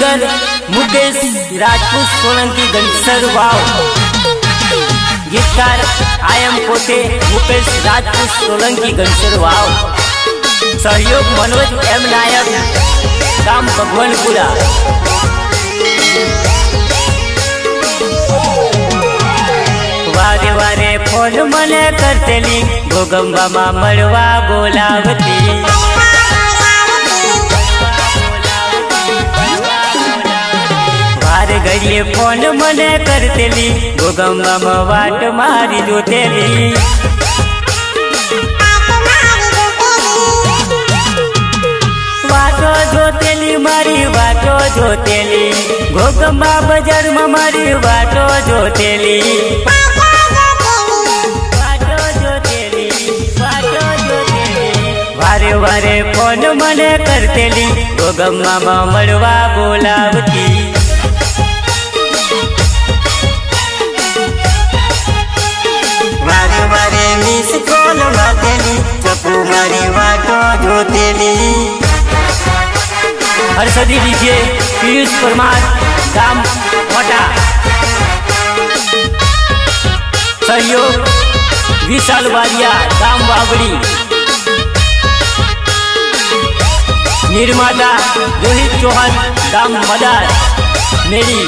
Singer Mukesh Rajput Solanki गणसर वाव। गीतकार आयम पोते मुकेश राजपूत सोलंकी गणसर वाव। सहयोग मनोज एम नायक गाम भगवानपुरा। वारे वारे फोन मने करतेली भोगंबा मा मळवा बोलावती। वारे घड़िए फोन मने करतेली भोगंबा मा वाट मारी जोतेली। वाटो जोतेली मारी वाटो जोतेली भोगंबा बजार मा मारी वाटो जोतेली। वारे वारे फोन मने करतेली भोगंबा मा मळवा बोलावती। वारे वारे मिस कॉल मारतेली चपू मारी वाटो जोतेली। हर्षदी डीजे पीयूष परमार गाम मोटा। सहयोग विशाल बारिया गाम वावड़ी। निर्माता रोहित चौहान गाम मदार मेरी।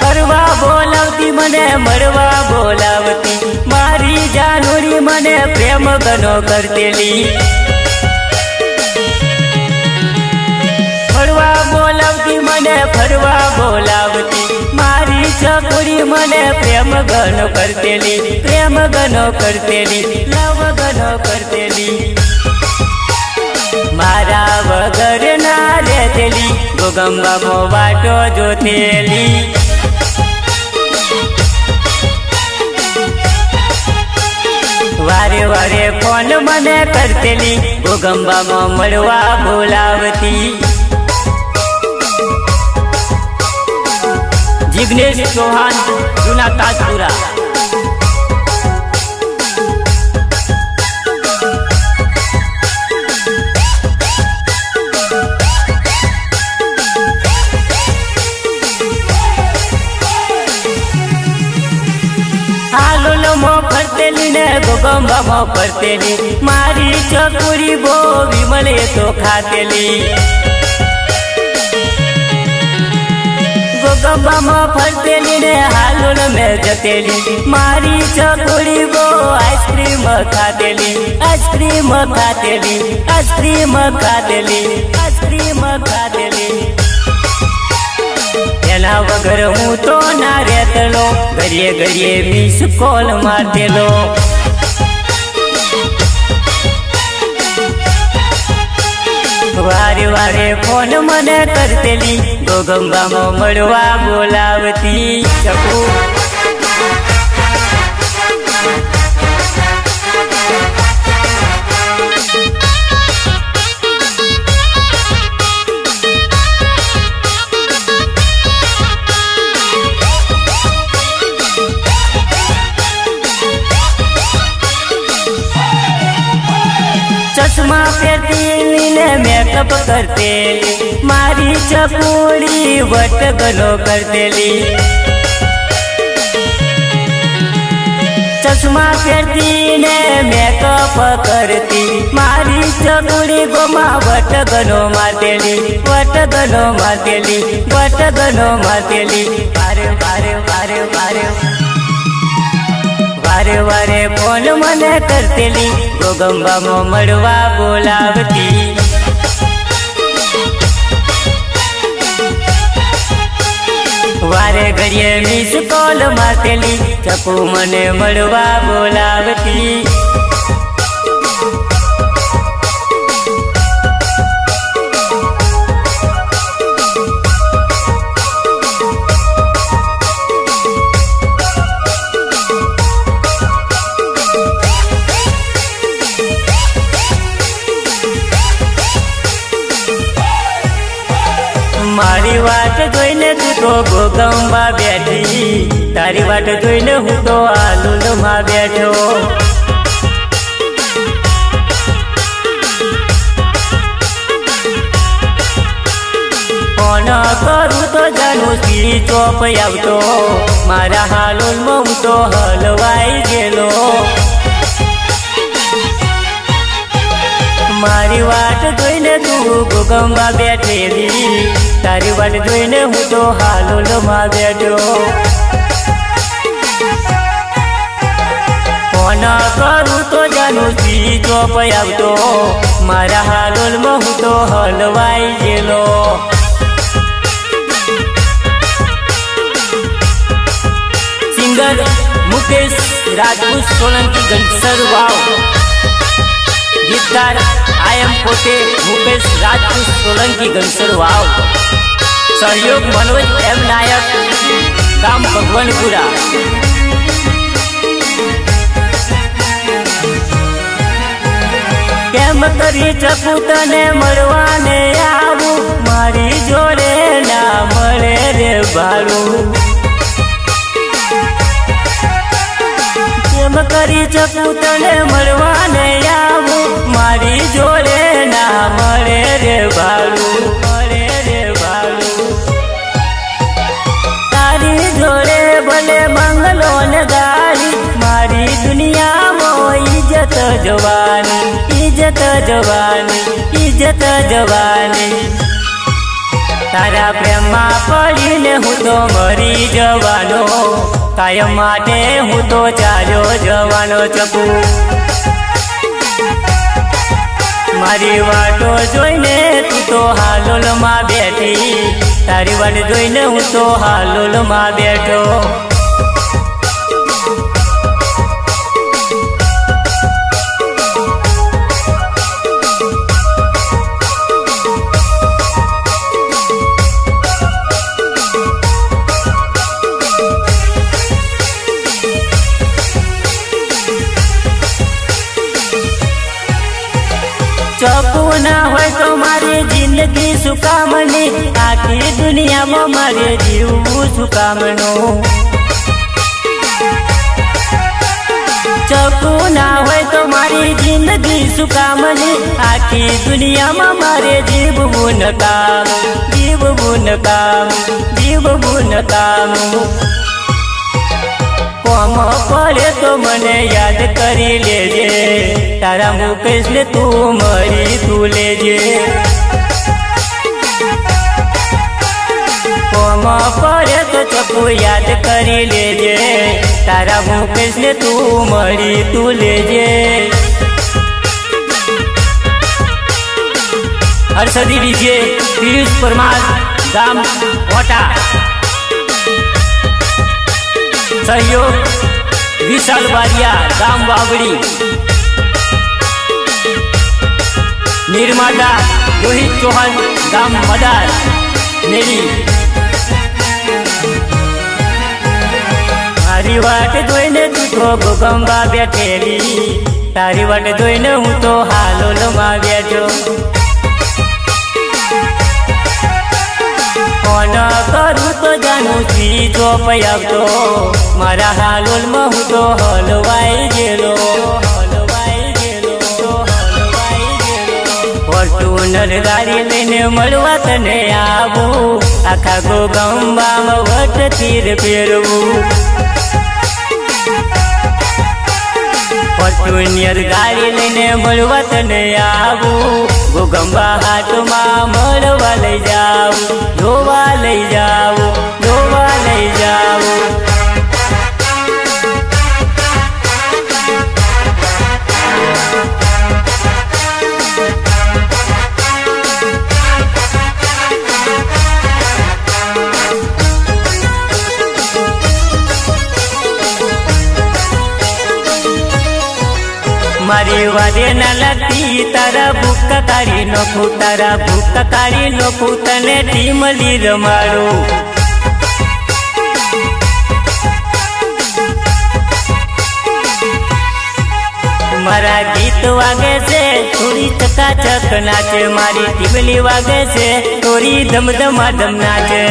परवा बोलावती मने मरवा बोलावती मारी जानोरी मने प्रेम गनो करतेली। फरवा बोलावती मने फरवा बोलावती मारी चकोरी मने प्रेम गनो करतेली। प्रेम गनो करतेली लव गनो करतेली। मारा वगर ना रेतेली भोगंबा मो वाटो जोतेली। वारे वारे फोन मने करतेली भोगंबा मो मळवा बोलावती। जिग्नेश चौहान जूना ताजपुरा। मो फरतेली ने भोगंबा मो फरतेली मारी चकोरी बो विमले तो खातेली। भोगंबा मो फरतेली ने हालोल में जतेली मारी चकोरी बो आइसक्रीम खातेली। आइसक्रीम खातेली आइसक्रीम खातेली आइसक्रीम खातेली। एना वगर हूँ तो ना रेतलो घड़िए घड़िए मिस कॉल मारतेलो। वारे वारे फोन मने करतेली भोगंबा मो मळवा बोलावती। चकू चश्मा पहनतेली ने मेकअप करतेली मारी चकोरी वट गनो करतेली। चश्मा पहनती ने मेकअप करती मारी चकोरी गोमा वट गनो मारतेली। वट गनो मारतेली वट गनो मारतेली। वारे वारे वारे वारे वारे वारे फोन मने करतेली भोगंबा मो मळवा बोलावती। वारे घड़िए मिस कॉल मारतेली चपू मने मळवा बोलावती। मारी वाट जोईने तू तो भोगंबा बैठी तारी वाट जोईने हूँ तो आलूल मा बैठो। ચોપ આવતો મારા હાલોલમાં હું તો હલવાઈ ગયેલો મારી વાટ જોઈને તું ગોગંબા બેઠેલી તારી વાટ જોઈને હું તો હાલોલમાં બેઠો ફોન કરું તો જાનું સી ચોપ આવતો મારા હાલોલમાં હું તો હલવાઈ ગયેલો સિંગર મુકેશ રાજપૂત સોલંકી ગણસર વાવ ગીતકાર આયમ પોતે મુકેશ રાજપૂત સોલંકી ગણસર વાવ સહયોગ મનોજ એમ નાયક ગામ ભગવાનપુરા કેમ કરી શકું તને મળવાને આવું મારી જોડે ના મળે રે ભાડું કેમ કરી શકું તને મળવાને આવું મારી જોડે ના મળે રે ભાડું મળે રે ભાડું તારી જોડે ભલે મંગલો ને ગાડી મારી દુનિયામાં ઇજ્જત જવાની ઇજ્જત જવાની ઇજ્જત જવાની તારા પ્રેમમાં પડીને હું તો મરી જવાનો કાયમ માટે હું તો ચાલ્યો જવાનો ચકુ મારી વાતો જોઈને તું તો હાલોલમાં બેઠી તારી વાટ જોઈને હું તો હાલોલમાં બેઠો ચકુ ના હોય તો મારી જિંદગી સુકામની આખી દુનિયામાં મારે જીવવું સુકામનું ચકુ ના હોય તો મારી જિંદગી સુકામની આખી દુનિયામાં મારે જીવવું નકામ જીવવું નકામ જીવવું નકામ કોમ પડે તો મને યાદ કરી લેજે તારા મુકેશ ને તું મરી તું લેજે કોમ પડે તો ચકુ યાદ કરી લેજે તારા મુકેશ ને તું મરી તું લેજે હર્ષદી ડીજે પિયુષ પરમાર ગામ ઓટા સહયોગ વિશાલ બારિયા ગામ વાવડી નિર્માતા રોહિત ચૌહાણ ગામ મદાર નેડી મારી વાટ જોઈને તું તો ગોગંબા બેઠેલી તારી વાટ જોઈને હું તો હાલોલમાં બેઠો ફોન કરું તો જાનું સી ચોપ આવતો મારા હાલોલમાં હું તો હલવાઈ ગયેલો ફોર્ચ્યુનર ગાડી લઈને મળવા તને આવું આખા ગોગંબામાં વટ તીર ફેરવું ફોર્ચ્યુનર ગાડી લઈને મળવા તને આવું ગોગંબા હાથમાં મળવા લઈ જાવું જોવા લઈ જાવું જોવા લઈ જાવું મારી વારે ના લાગતી તારા ભૂકા કાઢી નોખું તારા ભૂકા કાઢી નોખું તને ટીમલી રમાડું મારા ગીત વાગે છે થોડી ચકાચક નાચે મારી ટીમલી વાગે છે થોડી ધમધમાધમ નાચે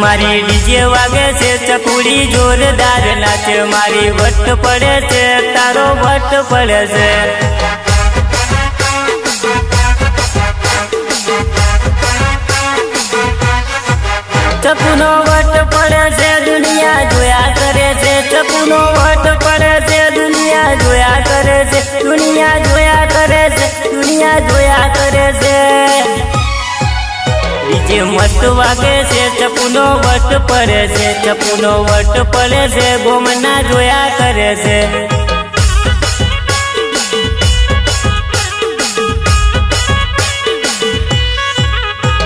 મારી ડીજે વાગે છે ચકુડી જોરદાર નાચે મારી વટ પડે છે તારો વટ પડે છે ચકુનો વટ પડે છે દુનિયા જોયા કરે છે, ચકુનો વટ પડે છે દુનિયા જોયા કરે છે, દુનિયા જોયા કરે છે, દુનિયા જોયા કરે છે. ડીજે મસ્ત વાગે છે, ચકુનો વટ પડે છે, ચકુનો વટ પડે છે, ગોમના જોયા કરે છે.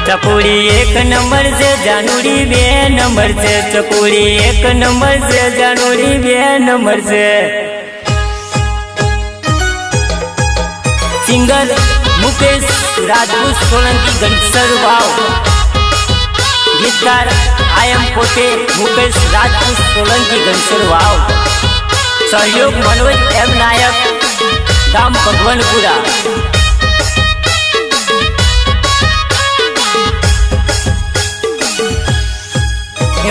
ચકુડી એક નંબર છે, જાનુડી બે નંબર છે, ચકુડી એક નંબર છે, જાનુડી બે નંબર છે. સિંગર મુકેશ રાજપૂત સોલંકી ઘનસર વાવ, ગીતકાર આયમ પોતે મુકેશ રાજપૂત સોલંકી ઘનસર વાવ, સહયોગ મનોજ એમ નાયક ગામ ભગવાનપુરા.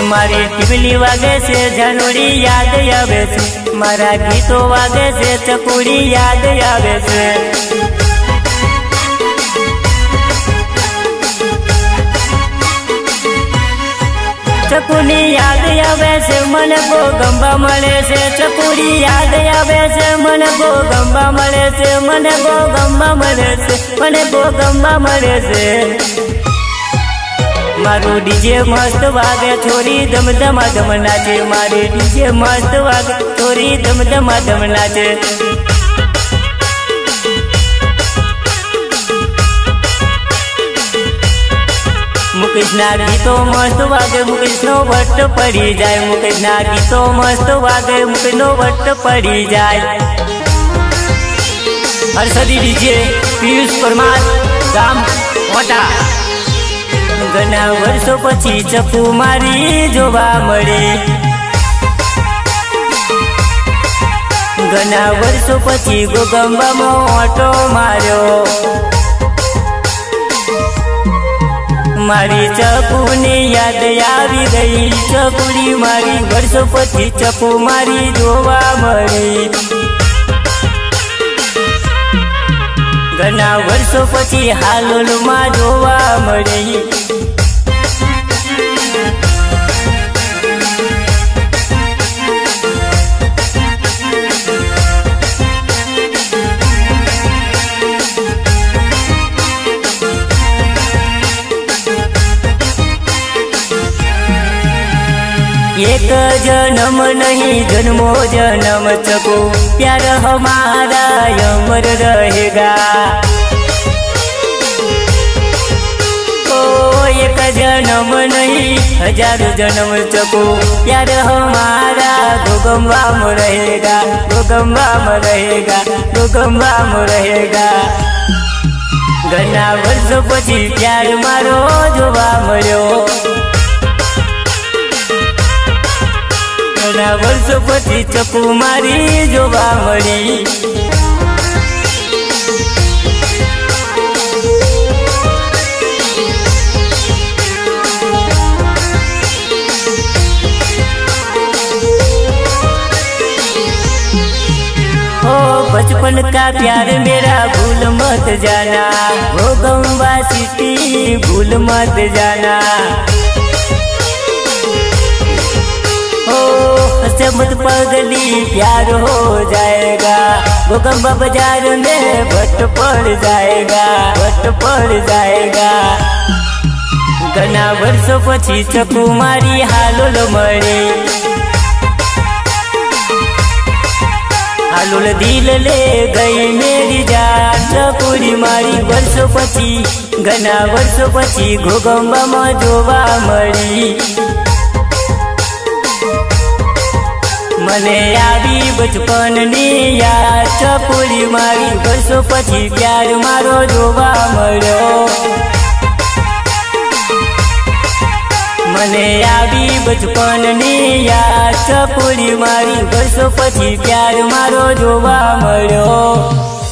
મારી ટીબલી વાગે છે, જાનુડી યાદ આવે છે, મારા ગીતો વાગે છે, ચકુડી યાદ આવે છે. ચકુની યાદ આવે છે, મને ગોગંબા મળે છે, ચકુડી યાદ આવે છે, મને ગોગંબા મળે છે, મને ગોગંબા મળે છે, મને ગોગંબા મળે છે. મારું ડીજે મસ્ત વાગે, છોરી ધમધમા ધમ નાચે, મારી ડીજે મસ્ત વાગે, છોરી ધમધમા ધમ નાચે. મુકેશના ગીતો મસ્ત વાગે, મુકેશનો વટ પડી જાય, મુકેશના ગીતો મસ્ત વાગે, મુકેશનો વટ પડી જાય. હર્ષદી ડીજે પિયુષ પરમાર ગામ મોટા. ઘણા વર્ષો પછી ચકુ મારી જોવા મળી, ઘણા વર્ષો પછી ગોગંબામાં ઓટો માર્યો. મારી ચકુની યાદ આવી ગઈ, ચકુડી મારી વર્ષો પછી ચકુ મારી જોવા મળી. ઘણા વર્ષો પછી હાલોલમાં જોવા મળી. एक जन्म नहीं जन्मो जन्म चको, प्यार हमारा अमर रहेगा. ओ एक जन्म नहीं हजारों जन्म चको, प्यार हमारा गोगंबा में रहेगा, गोगंबा में रहेगा, गोगंबा में रहेगा. घना वर्षो पछी प्यार मारो जोवा मळ्यो, ઘણા વર્ષો પછી ચકુ મારી જોવા મળી. ओ बचपन का प्यार मेरा भूल मत जाना, गोगंबा सिटी भूल मत जाना. मत पगली प्यार हो जाएगा, गोगंबा बाजार में भट्ट पड़ जाएगा, भट्ट पड़ जाएगा. घना वर्षो पछी चकु मारी हालोल मळी, हालोल दिल ले गई मेरी जान, चकुड़ी मारी वर्षो पछी, घना वर्षो पछी गोगंबा में जोवा मळी. મને આવી બચપનની યાદ, ચકુડી મારી વર્ષો પછી પ્યાર મારો જોવા મળ્યો. મને આવી બચપનની યાદ, ચકુડી મારી વર્ષો પછી પ્યાર મારો જોવા મળ્યો.